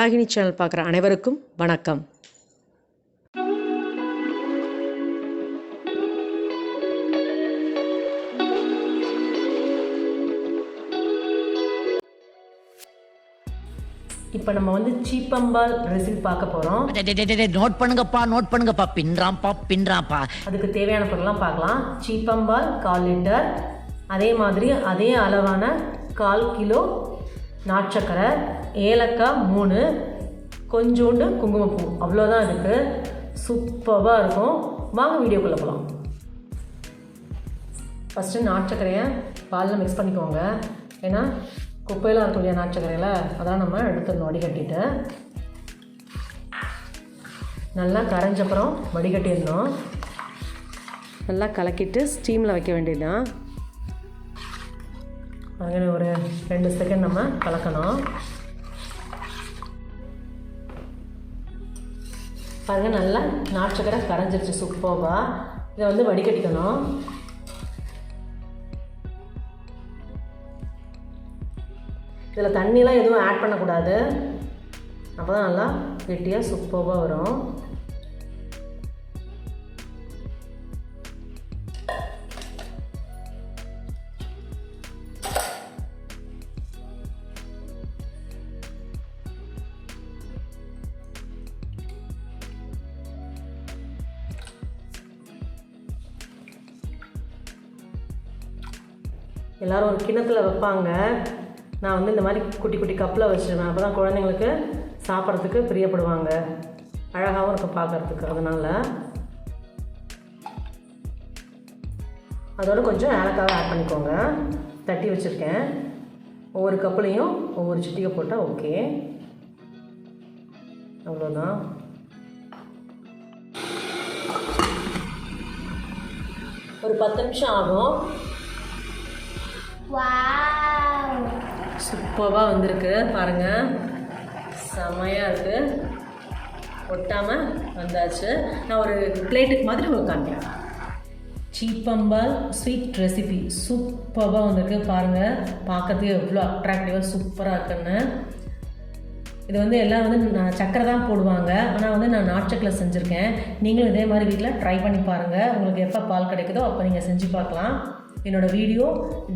Varahini channel பார்க்குற அனைவருக்கும் வணக்கம். இப்போ நம்ம சீப்பம்பால் ரெசிபி பார்க்க போகிறோம். நோட் பண்ணுங்கப்பா பின்றாம்பா. அதுக்கு தேவையான பொருள்லாம் பார்க்கலாம். சீப்பம்பால் 1/4 லிட்டர், அதே மாதிரி அதே அளவான 1/4 கிலோ நாட்சக்கரை, ஏலக்காய் 3, கொஞ்சோண்டு குங்குமப்பூ, அவ்வளோதான் இதுக்கு. சூப்பராக இருக்கும். வாங்க வீடியோக்குள்ளே போகலாம். ஃபஸ்ட்டு நாட்சக்கரையை பாலில் மிக்ஸ் பண்ணிக்கோங்க. ஏன்னா குப்பையெல்லாம் இருக்கும் இல்லையா நாட்சக்கரையில், அதெல்லாம் நம்ம எடுத்துடணும் வடிகட்டிட்டு. நல்லா கரைஞ்சப்புறம் வடிகட்டிடணும். நல்லா கலக்கிட்டு ஸ்டீமில் வைக்க வேண்டியதுதான். அங்கே ஒரு 2 செகண்ட் நம்ம கலக்கணும். பாருங்கள், நல்லா நாட்சக்கரை கரைஞ்சிருச்சு சூப்பராக. இதை வடிகட்டிக்கணும். இதில் தண்ணியெலாம் எதுவும் ஆட் பண்ணக்கூடாது. அப்போ தான் நல்லா கெட்டியாக சூப்பராக வரும். எல்லோரும் ஒரு கிண்ணத்தில் வைப்பாங்க. நான் இந்த மாதிரி குட்டி குட்டி கப்பில் வச்சுருவேன். அப்போ தான் குழந்தைங்களுக்கு சாப்பிட்றதுக்கு பிரியப்படுவாங்க, அழகாகவும் இருக்கும் பார்க்குறதுக்கு. அதனால் அதோடு கொஞ்சம் ஏலக்காவை ஆட் பண்ணிக்கோங்க. தட்டி வச்சுருக்கேன். ஒவ்வொரு கப்புலையும் ஒவ்வொரு சிட்டிகை போட்டால் ஓகே. அவ்வளோதான். ஒரு 10 நிமிஷம் ஆகும். சூப்பராக வந்திருக்கு பாருங்கள், செம்மையாக இருக்குது. ஒட்டாமல் வந்தாச்சு. நான் ஒரு பிளேட்டுக்கு மாதிரி உங்களுக்கு காமிக்கிறேன். சீப்பம்பால் ஸ்வீட் ரெசிபி சூப்பராக வந்திருக்கு பாருங்கள். பார்க்கறதுக்கு எவ்வளோ அட்ராக்டிவாக சூப்பராக இருக்குன்னு. இது எல்லாம் நான் சக்கரை தான் போடுவாங்க. ஆனால் நான் நாட்சக்கரை செஞ்சுருக்கேன். நீங்களும் இதே மாதிரி வீட்டில் ட்ரை பண்ணி பாருங்கள். உங்களுக்கு எப்போ பால் கிடைக்குதோ அப்போ நீங்கள் செஞ்சு பார்க்கலாம். என்னோடய வீடியோ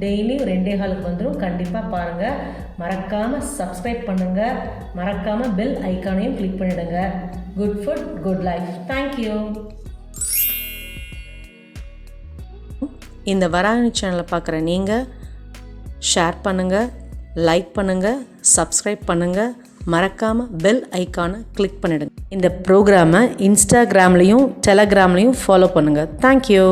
டெய்லி 2:15 வந்துடும். கண்டிப்பாக பாருங்கள். மறக்காமல் சப்ஸ்கிரைப் பண்ணுங்கள். மறக்காமல் பெல் ஐக்கானையும் கிளிக் பண்ணிவிடுங்க. Good food good life. Thank you. இந்த வராகினி சேனலை பார்க்குற நீங்கள் ஷேர் பண்ணுங்கள், லைக் பண்ணுங்கள், சப்ஸ்கிரைப் பண்ணுங்கள். மறக்காமல் பெல் ஐக்கானை கிளிக் பண்ணிவிடுங்க. இந்த ப்ரோக்ராமை இன்ஸ்டாகிராம்லேயும் டெலகிராம்லேயும் ஃபாலோ பண்ணுங்கள். தேங்க்யூ.